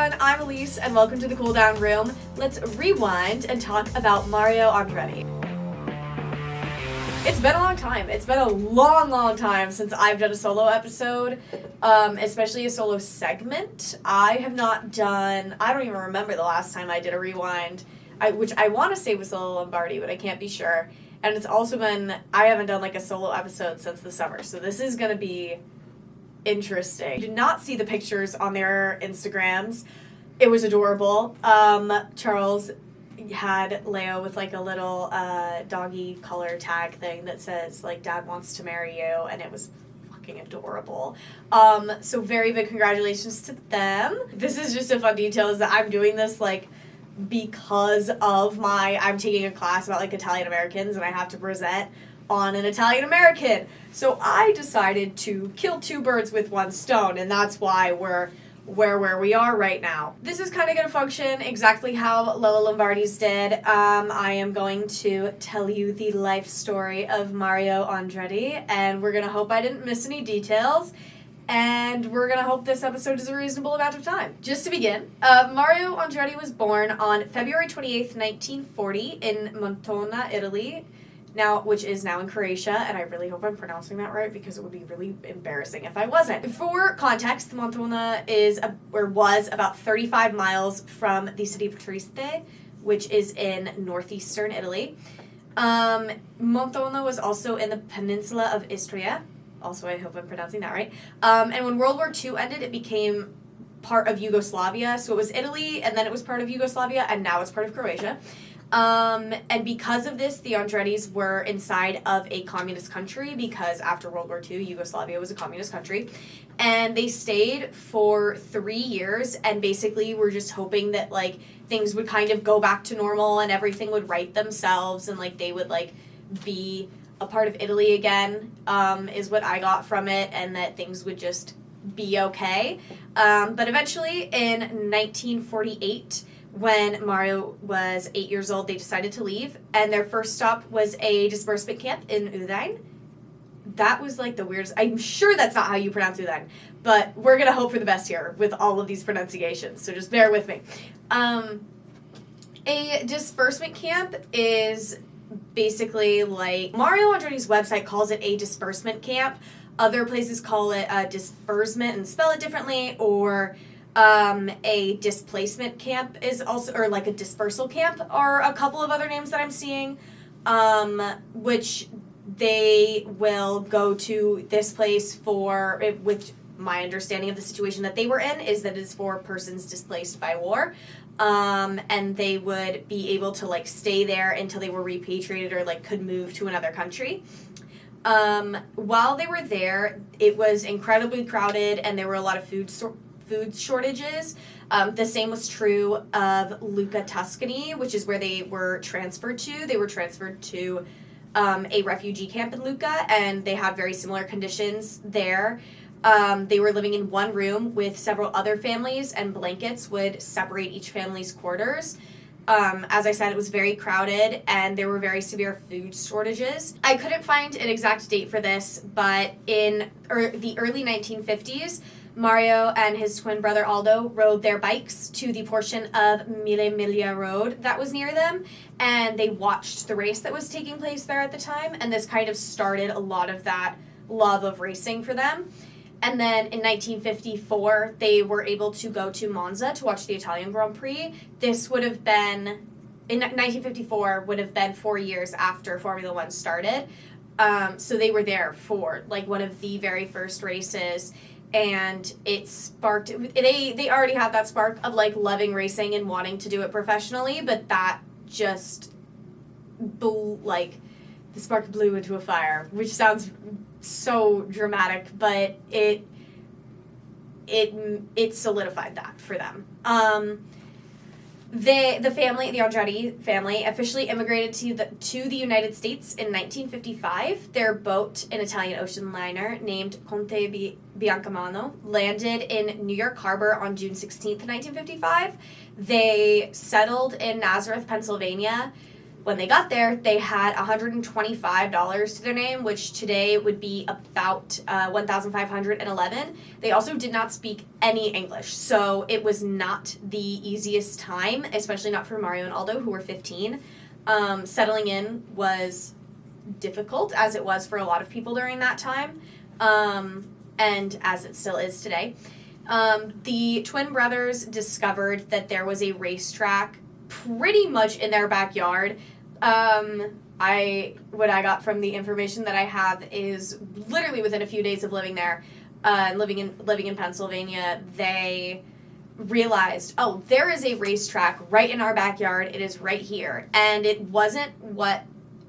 everyone, I'm Alise and welcome to the Cool Down Room. Let's rewind and talk about Mario Andretti. It's been a long time. It's been a long time since I've done a solo episode, especially a solo segment. I don't even remember the last time I did a rewind, which I want to say was Lola Lombardi, but I can't be sure. And it's also been, I haven't done like a solo episode since the summer, so this is going to be interesting. I did not see the pictures on their Instagrams. It was adorable. Charles had Leo with like a little doggy color tag thing that says like "Dad wants to marry you," and it was fucking adorable. So very big congratulations to them. This is just a fun detail is that I'm doing this like because of I'm taking a class about like Italian Americans and I have to present on an Italian American. So I decided to kill two birds with one stone, and that's why we're where we are right now. This is kind of going to function exactly how Lola Lombardi's did. I am going to tell you the life story of Mario Andretti, and we're going to hope I didn't miss any details, and we're going to hope this episode is a reasonable amount of time. Just to begin, Mario Andretti was born on February 28th, 1940 in Montona, Italy, which is now in Croatia, and I really hope I'm pronouncing that right because it would be really embarrassing if I wasn't. For context, Montona was about 35 miles from the city of Trieste, which is in northeastern Italy. Montona was also in the peninsula of Istria. Also, I hope I'm pronouncing that right. And when World War II ended, it became part of Yugoslavia. So it was Italy, and then it was part of Yugoslavia, and now it's part of Croatia. And because of this, the Andrettis were inside of a communist country because after World War II, Yugoslavia was a communist country. And they stayed for 3 years and basically were just hoping that, like, things would kind of go back to normal and everything would right themselves and, like, they would, like, be a part of Italy again, is what I got from it, and that things would just be okay. But eventually, in 1948, when Mario was 8 years old, they decided to leave, and their first stop was a disbursement camp in Udine. That was like the weirdest. I'm sure that's not how you pronounce Udine, but we're gonna hope for the best here with all of these pronunciations, so just bear with me. A disbursement camp is basically like Mario Andretti's website calls it a disbursement camp. Other places call it a disbursement and spell it differently, or a displacement camp is also, or like a dispersal camp are a couple of other names that I'm seeing, which they will go to this place for, which my understanding of the situation that they were in is that it's for persons displaced by war, and they would be able to like stay there until they were repatriated or like could move to another country. While they were there, it was incredibly crowded and there were a lot of food shortages. The same was true of Lucca, Tuscany, which is where they were transferred to. They were transferred to a refugee camp in Lucca, and they had very similar conditions there. They were living in one room with several other families, and blankets would separate each family's quarters. As I said, it was very crowded, and there were very severe food shortages. I couldn't find an exact date for this, but in the early 1950s, Mario and his twin brother Aldo rode their bikes to the portion of Mille Miglia Road that was near them, and they watched the race that was taking place there at the time, and this kind of started a lot of that love of racing for them. And then in 1954, they were able to go to Monza to watch the Italian Grand Prix. This would have been, in 1954, would have been 4 years after Formula One started. So they were there for like one of the very first races, and it sparked, they already had that spark of like loving racing and wanting to do it professionally, but that just the spark blew into a fire, which sounds so dramatic, but it solidified that for them. The Andretti family, officially immigrated to the United States in 1955. Their boat, an Italian ocean liner named Conte Biancamano, landed in New York Harbor on June 16th, 1955. They settled in Nazareth, Pennsylvania, When they got there, they had $125 to their name, which today would be about $1,511. They also did not speak any English, so it was not the easiest time, especially not for Mario and Aldo, who were 15. Settling in was difficult, as it was for a lot of people during that time, and as it still is today. The twin brothers discovered that there was a racetrack pretty much in their backyard. What I got from the information that I have is literally within a few days of living there, living in Pennsylvania, they realized, oh, there is a racetrack right in our backyard. It is right here. And it wasn't what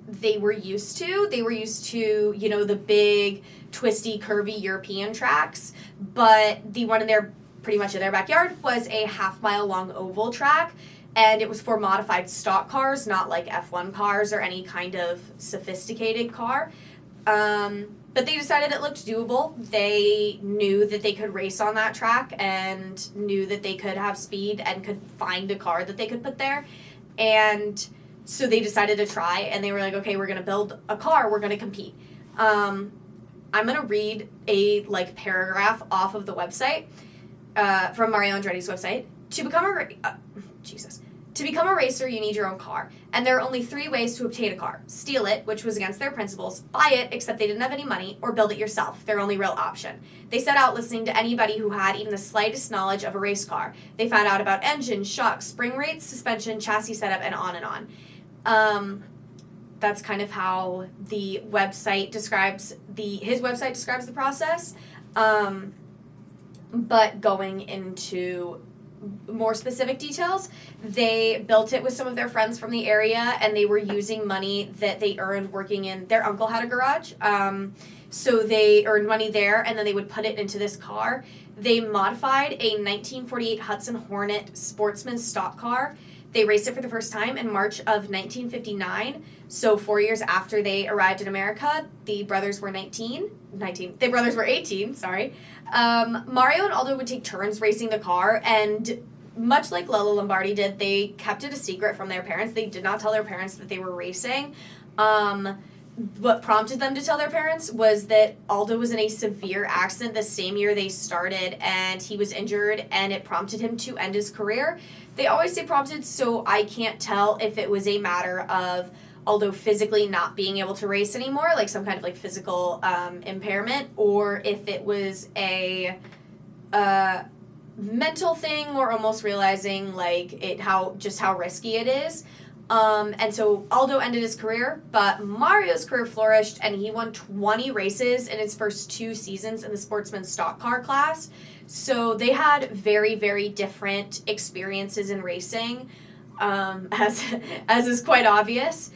they were used to. They were used to, the big, twisty, curvy European tracks. But the one pretty much in their backyard was a half-mile long oval track. And it was for modified stock cars, not like F1 cars or any kind of sophisticated car. But they decided it looked doable. They knew that they could race on that track and knew that they could have speed and could find a car that they could put there. And so they decided to try, and they were like, okay, we're going to build a car. We're going to compete. I'm going to read a paragraph off of the website, from Mario Andretti's website. To become a racer, you need your own car. And there are only 3 ways to obtain a car. Steal it, which was against their principles, buy it, except they didn't have any money, or build it yourself, their only real option. They set out listening to anybody who had even the slightest knowledge of a race car. They found out about engine, shocks, spring rates, suspension, chassis setup, and on and on. That's kind of how the website describes his website describes the process. But going into more specific details, they built it with some of their friends from the area, and they were using money that they earned working in their uncle had a garage, so they earned money there, and then they would put it into this car. They modified a 1948 Hudson Hornet Sportsman stock car. They raced it for the first time in March of 1959, so 4 years after they arrived in America. The brothers were 18, sorry. Mario and Aldo would take turns racing the car, and much like Lella Lombardi did, they kept it a secret from their parents. They did not tell their parents that they were racing. What prompted them to tell their parents was that Aldo was in a severe accident the same year they started, and he was injured, and it prompted him to end his career. They always say prompted, so I can't tell if it was a matter of Aldo physically not being able to race anymore, like some kind of physical impairment, or if it was a mental thing, or almost realizing how risky it is. And so Aldo ended his career, but Mario's career flourished, and he won 20 races in his first 2 seasons in the sportsman stock car class. So they had very, very different experiences in racing, as is quite obvious.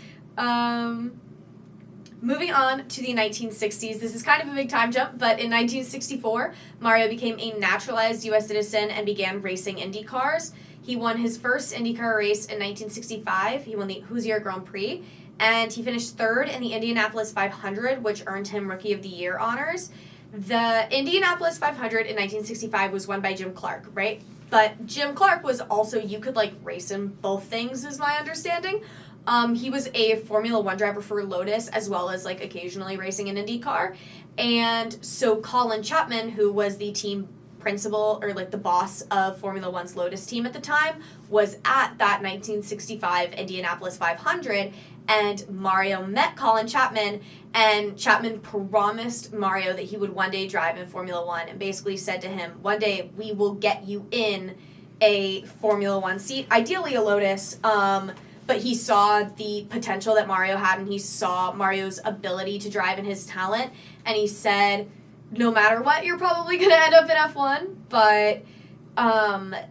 Moving on to the 1960s, this is kind of a big time jump, but in 1964, Mario became a naturalized U.S. citizen and began racing Indy cars. He won his first IndyCar race in 1965. He won the Hoosier Grand Prix, and he finished 3rd in the Indianapolis 500, which earned him Rookie of the Year honors. The Indianapolis 500 in 1965 was won by Jim Clark, right? But Jim Clark was also, you could race in both things, is my understanding. He was a Formula One driver for Lotus, as well as occasionally racing an IndyCar. And so Colin Chapman, who was the team principal, or the boss of Formula One's Lotus team at the time, was at that 1965 Indianapolis 500, and Mario met Colin Chapman, and Chapman promised Mario that he would one day drive in Formula One, and basically said to him, one day we will get you in a Formula One seat, ideally a Lotus. But he saw the potential that Mario had, and he saw Mario's ability to drive and his talent, and he said, no matter what, you're probably going to end up in F1, but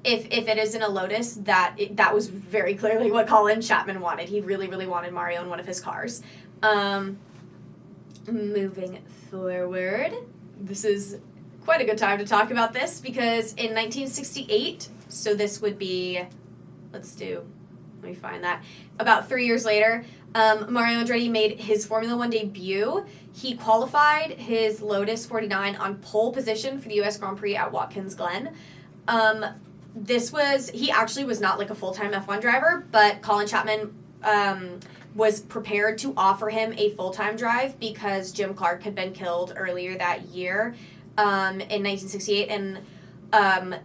if it isn't a Lotus, that was very clearly what Colin Chapman wanted. He really, really wanted Mario in one of his cars. Moving forward, this is quite a good time to talk about this, because in 1968, so this would be, let me find that. About 3 years later, Mario Andretti made his Formula One debut. He qualified his Lotus 49 on pole position for the U.S. Grand Prix at Watkins Glen. He actually was not a full-time F1 driver, but Colin Chapman was prepared to offer him a full-time drive because Jim Clark had been killed earlier that year in 1968, and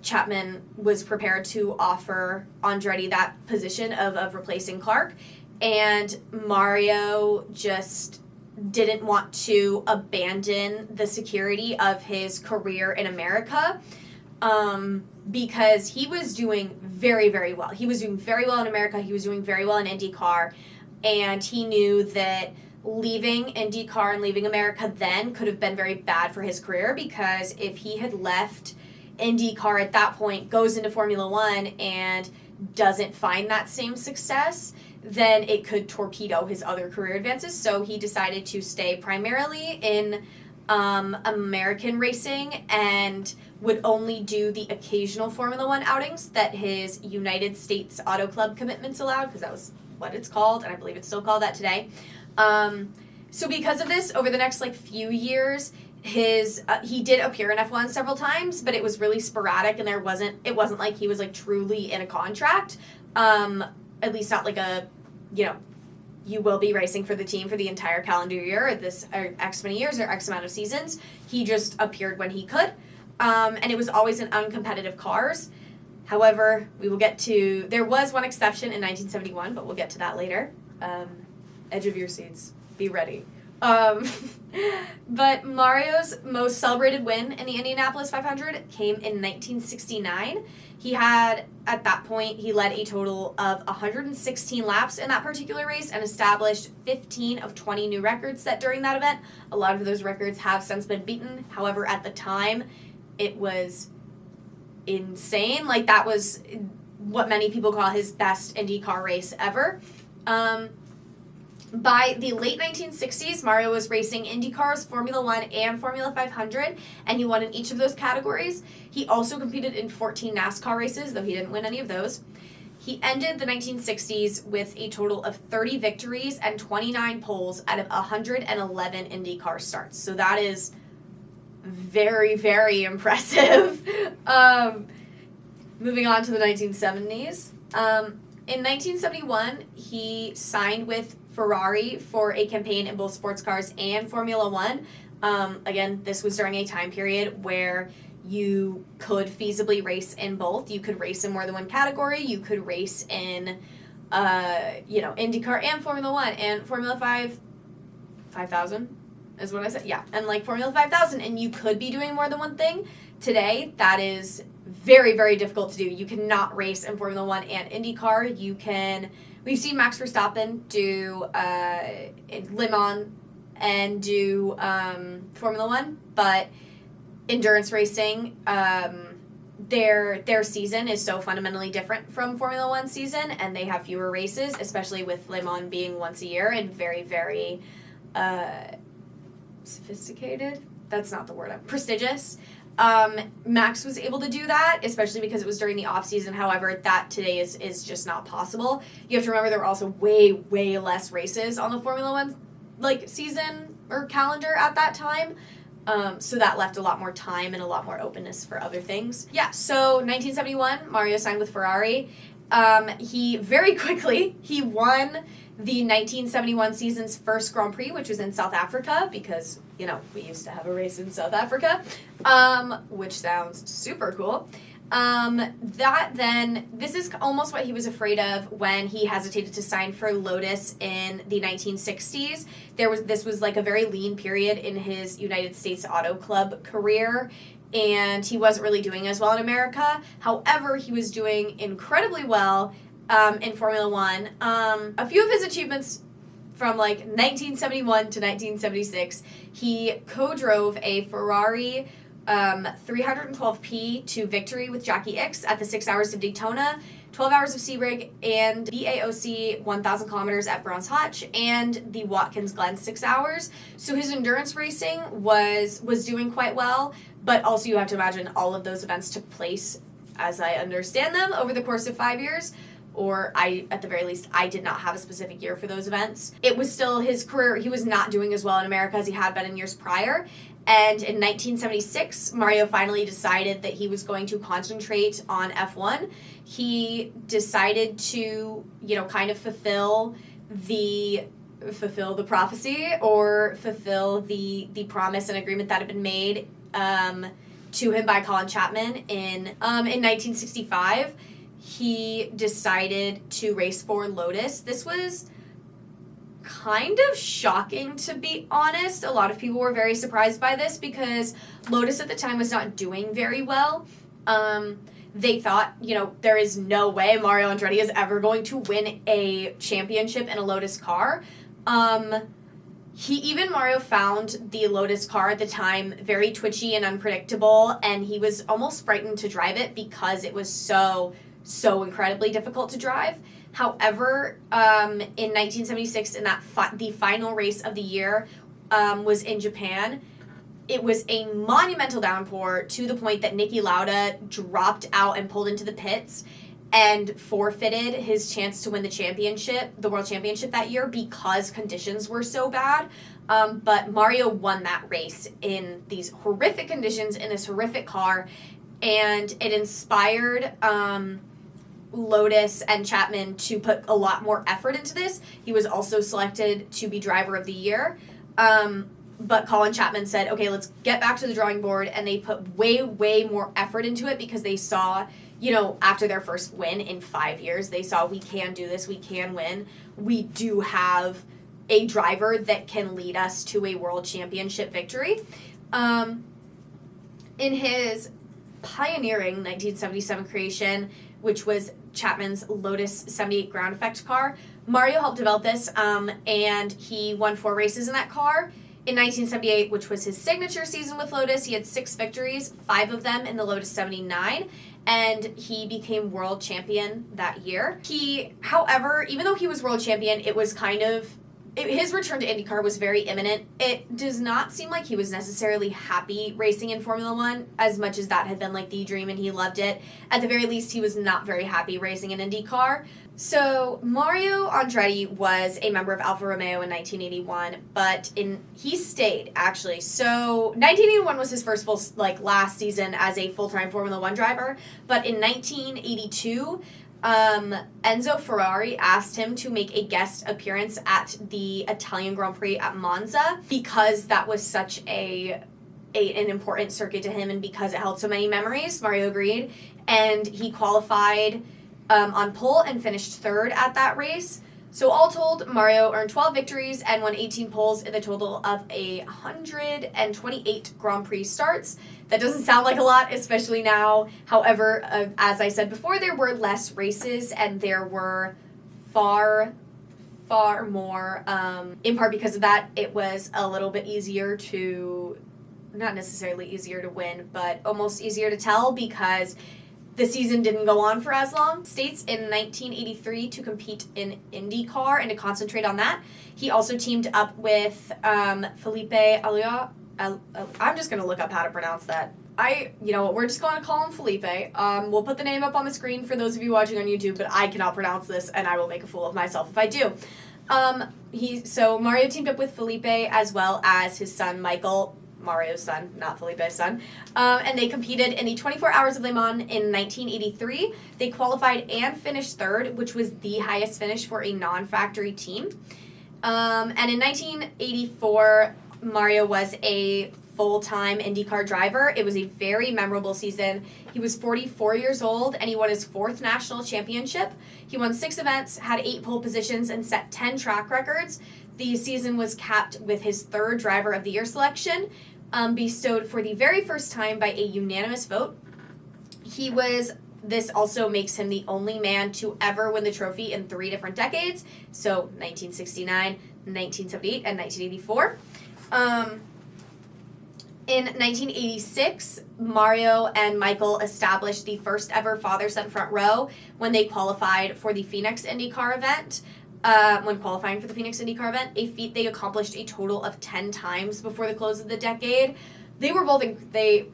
Chapman was prepared to offer Andretti that position of replacing Clark, and Mario just didn't want to abandon the security of his career in America because he was doing very, very well. He was doing very well in America. He was doing very well in IndyCar, and he knew that leaving IndyCar and leaving America then could have been very bad for his career, because if he had left IndyCar at that point, goes into Formula One, and doesn't find that same success, then it could torpedo his other career advances. So he decided to stay primarily in American racing and would only do the occasional Formula One outings that his United States Auto Club commitments allowed, because that was what it's called, and I believe it's still called that today. So because of this, over the next few years, he did appear in F1 several times, but it was really sporadic, and it wasn't like he was truly in a contract. At least not you will be racing for the team for the entire calendar year, or X many years, or X amount of seasons. He just appeared when he could, and it was always in uncompetitive cars. However, there was one exception in 1971, but we'll get to that later. Edge of your seats, be ready. But Mario's most celebrated win in the Indianapolis 500 came in 1969. He had, at that point, he led a total of 116 laps in that particular race and established 15 of 20 new records set during that event. A lot of those records have since been beaten. However, at the time, it was insane. That was what many people call his best IndyCar race ever. By the late 1960s, Mario was racing IndyCars, Formula One, and Formula 500, and he won in each of those categories. He also competed in 14 NASCAR races, though he didn't win any of those. He ended the 1960s with a total of 30 victories and 29 poles out of 111 IndyCar starts. So that is very, very impressive. Moving on to the 1970s. In 1971, he signed with Ferrari for a campaign in both sports cars and Formula One. Again, this was during a time period where you could feasibly race in both. You could race in more than one category. You could race in, IndyCar and Formula One and Formula 5000 is what I said. Yeah, and Formula 5000, and you could be doing more than one thing. Today, that is very, very difficult to do. You cannot race in Formula One and IndyCar. We've seen Max Verstappen do Le Mans and do Formula One, but endurance racing, their season is so fundamentally different from Formula One season, and they have fewer races, especially with Le Mans being once a year and very, very sophisticated. That's not the word. Prestigious. Max was able to do that, especially because it was during the off season. However, that today is just not possible. You have to remember there were also way, way less races on the Formula One season or calendar at that time. So that left a lot more time and a lot more openness for other things. Yeah, so 1971, Mario signed with Ferrari. He very quickly, he won the 1971 season's first Grand Prix, which was in South Africa, because, we used to have a race in South Africa, which sounds super cool. This is almost what he was afraid of when he hesitated to sign for Lotus in the 1960s. This was a very lean period in his United States Auto Club career, and he wasn't really doing as well in America. However, he was doing incredibly well in Formula One. A few of his achievements from 1971 to 1976, he co-drove a Ferrari 312P to victory with Jackie Ickx at the 6 Hours of Daytona, 12 Hours of Sebring, and the AOC 1,000 kilometers at Brands Hatch, and the Watkins Glen 6 Hours. So his endurance racing was doing quite well, but also you have to imagine all of those events took place, as I understand them, over the course of 5 years. Or at the very least, I did not have a specific year for those events. It was still his career. He was not doing as well in America as he had been in years prior. And in 1976, Mario finally decided that he was going to concentrate on F1. He decided to, kind of fulfill fulfill the prophecy or fulfill the promise and agreement that had been made to him by Colin Chapman in 1965. He decided to race for Lotus. This was kind of shocking, to be honest. A lot of people were very surprised by this because Lotus at the time was not doing very well. They thought, there is no way Mario Andretti is ever going to win a championship in a Lotus car. Mario found the Lotus car at the time very twitchy and unpredictable, and he was almost frightened to drive it because it was so incredibly difficult to drive. However, in 1976, in the final race of the year was in Japan, it was a monumental downpour to the point that Niki Lauda dropped out and pulled into the pits and forfeited his chance to win the World Championship that year because conditions were so bad. But Mario won that race in these horrific conditions in this horrific car, and it inspired Lotus and Chapman to put a lot more effort into this. He was also selected to be driver of the year. But Colin Chapman said, okay, let's get back to the drawing board, and they put way more effort into it because they saw, after their first win in 5 years, they saw, we can do this, we can win. We do have a driver that can lead us to a world championship victory. In his pioneering 1977 creation, which was Chapman's Lotus 78 ground effect car, Mario helped develop this, and he won 4 races in that car. In 1978, which was his signature season with Lotus, he had 6 victories, 5 of them in the Lotus 79, and he became world champion that year. However, even though he was world champion, it was his return to IndyCar was very imminent. It does not seem like he was necessarily happy racing in Formula One as much as that had been like the dream and he loved it. At the very least, he was not very happy racing in IndyCar. So Mario Andretti was a member of Alfa Romeo in 1981, but he stayed, actually. So 1981 was his first last season as a full-time Formula One driver, but in 1982, Enzo Ferrari asked him to make a guest appearance at the Italian Grand Prix at Monza because that was such an important circuit to him and because it held so many memories. Mario agreed, and he qualified on pole and finished 3rd at that race. So all told, Mario earned 12 victories and won 18 poles in the total of 128 Grand Prix starts. That doesn't sound like a lot, especially now. However, as I said before, there were less races and there were far more. In part because of that, it was a little bit easier not necessarily easier to win, but almost easier to tell because the season didn't go on for as long. States in 1983 to compete in IndyCar and to concentrate on that. He also teamed up with Felipe Alioa. I'm just going to look up how to pronounce that. We're just going to call him Felipe. We'll put the name up on the screen for those of you watching on YouTube, but I cannot pronounce this, and I will make a fool of myself if I do. So Mario teamed up with Felipe as well as his son Michael, Mario's son, not Felipe's son, and they competed in the 24 Hours of Le Mans in 1983. They qualified and finished 3rd, which was the highest finish for a non-factory team. And in 1984, Mario was a full-time IndyCar driver. It was a very memorable season. He was 44 years old, and he won his 4th national championship. He won 6 events, had 8 pole positions, and set 10 track records. The season was capped with his 3rd Driver of the Year selection, bestowed for the very first time by a unanimous vote. This also makes him the only man to ever win the trophy in 3 different decades, so 1969, 1978, and 1984. In 1986, Mario and Michael established the first ever father-son front row when they qualified for the Phoenix IndyCar event. When qualifying for the Phoenix IndyCar event, a feat they accomplished a total of 10 times before the close of the decade. They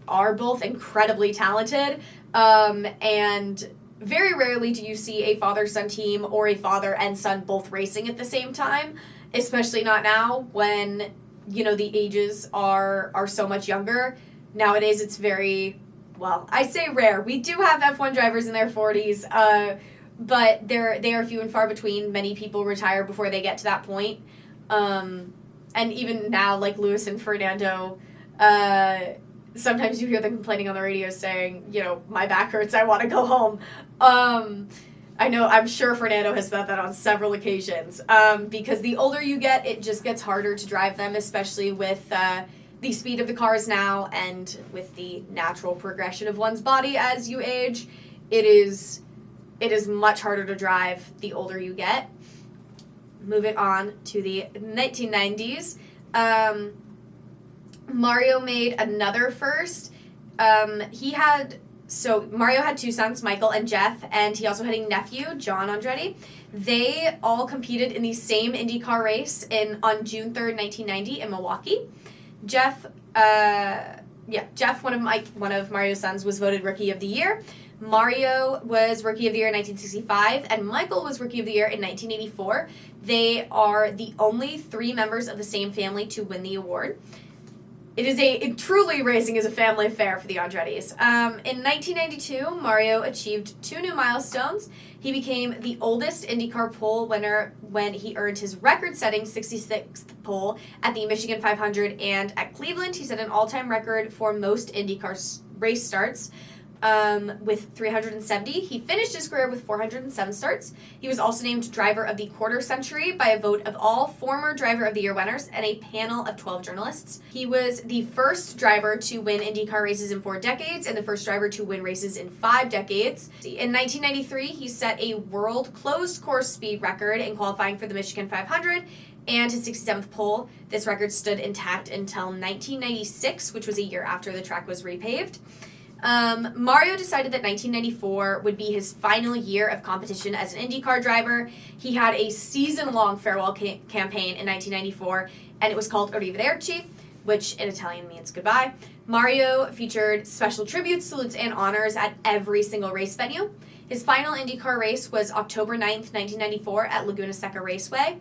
are both incredibly talented, and very rarely do you see a father-son team or a father and son both racing at the same time, especially not now when the ages are so much younger. Nowadays, it's very, I say rare. We do have F1 drivers in their 40s, but they are few and far between. Many people retire before they get to that point. And even now, like Lewis and Fernando, sometimes you hear them complaining on the radio saying, my back hurts, I want to go home. I'm sure Fernando has said that on several occasions, because the older you get, it just gets harder to drive them, especially with the speed of the cars now and with the natural progression of one's body as you age. It is much harder to drive the older you get. Moving on to the 1990s, Mario made another first. Mario had two sons, Michael and Jeff, and he also had a nephew, John Andretti. They all competed in the same IndyCar race on June 3rd, 1990 in Milwaukee. Jeff, one of Mario's sons, was voted Rookie of the Year. Mario was Rookie of the Year in 1965, and Michael was Rookie of the Year in 1984. They are the only three members of the same family to win the award. Truly racing is a family affair for the Andrettis. In 1992, Mario achieved two new milestones. He became the oldest IndyCar pole winner when he earned his record-setting 66th pole at the Michigan 500, and at Cleveland, he set an all-time record for most IndyCar race starts. With 370. He finished his career with 407 starts. He was also named Driver of the Quarter Century by a vote of all former Driver of the Year winners and a panel of 12 journalists. He was the first driver to win IndyCar races in 4 decades and the first driver to win races in 5 decades. In 1993, he set a world closed course speed record in qualifying for the Michigan 500 and his 67th pole. This record stood intact until 1996, which was a year after the track was repaved. Mario decided that 1994 would be his final year of competition as an IndyCar driver. He had a season-long farewell campaign in 1994, and it was called Arrivederci, which in Italian means goodbye. Mario featured special tributes, salutes, and honors at every single race venue. His final IndyCar race was October 9th, 1994 at Laguna Seca Raceway.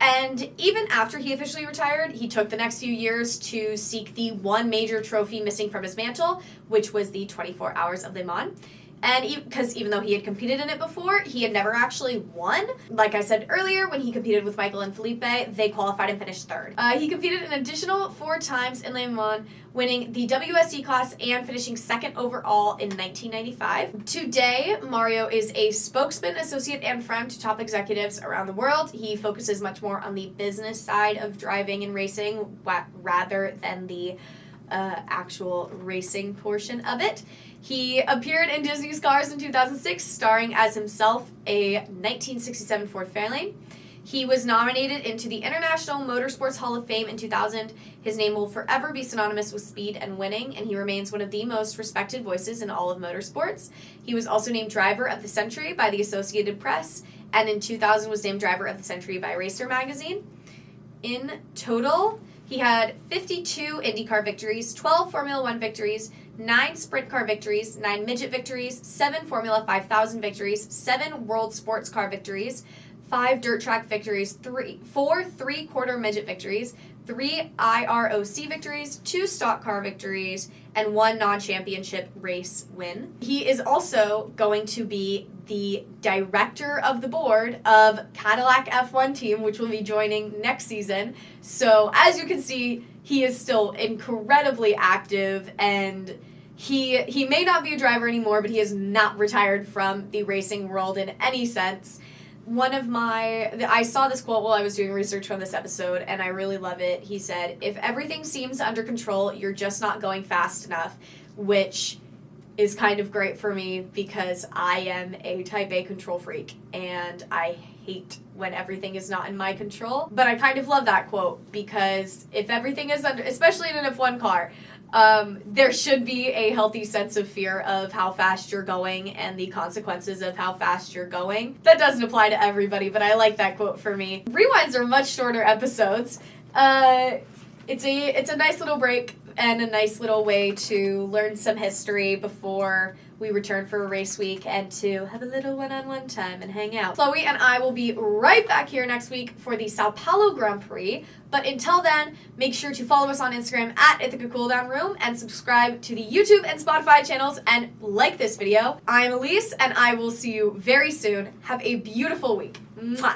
And even after he officially retired, he took the next few years to seek the one major trophy missing from his mantle, which was the 24 Hours of Le Mans. And because even though he had competed in it before, he had never actually won. Like I said earlier, when he competed with Michael and Felipe, they qualified and finished third. He competed an additional 4 times in Le Mans, winning the WSC class and finishing second overall in 1995. Today, Mario is a spokesman, associate, and friend to top executives around the world. He focuses much more on the business side of driving and racing rather than the actual racing portion of it. He appeared in Disney's Cars in 2006, starring as himself a 1967 Ford Fairlane. He was nominated into the International Motorsports Hall of Fame in 2000. His name will forever be synonymous with speed and winning, and he remains one of the most respected voices in all of motorsports. He was also named Driver of the Century by the Associated Press, and in 2000 was named Driver of the Century by Racer Magazine. In total, he had 52 IndyCar victories, 12 Formula One victories, 9 Sprint Car victories, 9 Midget victories, 7 Formula 5000 victories, 7 World Sports Car victories, 5 Dirt Track victories, 4 three-quarter Midget victories, 3 IROC victories, 2 Stock Car victories, and 1 non-championship race win. He is also going to be the director of the board of Cadillac F1 team, which will be joining next season. So as you can see, he is still incredibly active, and he may not be a driver anymore, but he is not retired from the racing world in any sense. I saw this quote while I was doing research from this episode, and I really love it. He said, "If everything seems under control, you're just not going fast enough," which is kind of great for me because I am a type A control freak, and I hate when everything is not in my control. But I kind of love that quote because if everything is under, especially in an F1 car, there should be a healthy sense of fear of how fast you're going and the consequences of how fast you're going. That doesn't apply to everybody, but I like that quote for me. Rewinds are much shorter episodes. It's a nice little break and a nice little way to learn some history before we return for a race week and to have a little one-on-one time and hang out. Chloe and I will be right back here next week for the Sao Paulo Grand Prix. But until then, make sure to follow us on Instagram at Ithaca Cooldown Room and subscribe to the YouTube and Spotify channels and like this video. I'm Alise, and I will see you very soon. Have a beautiful week. Mwah!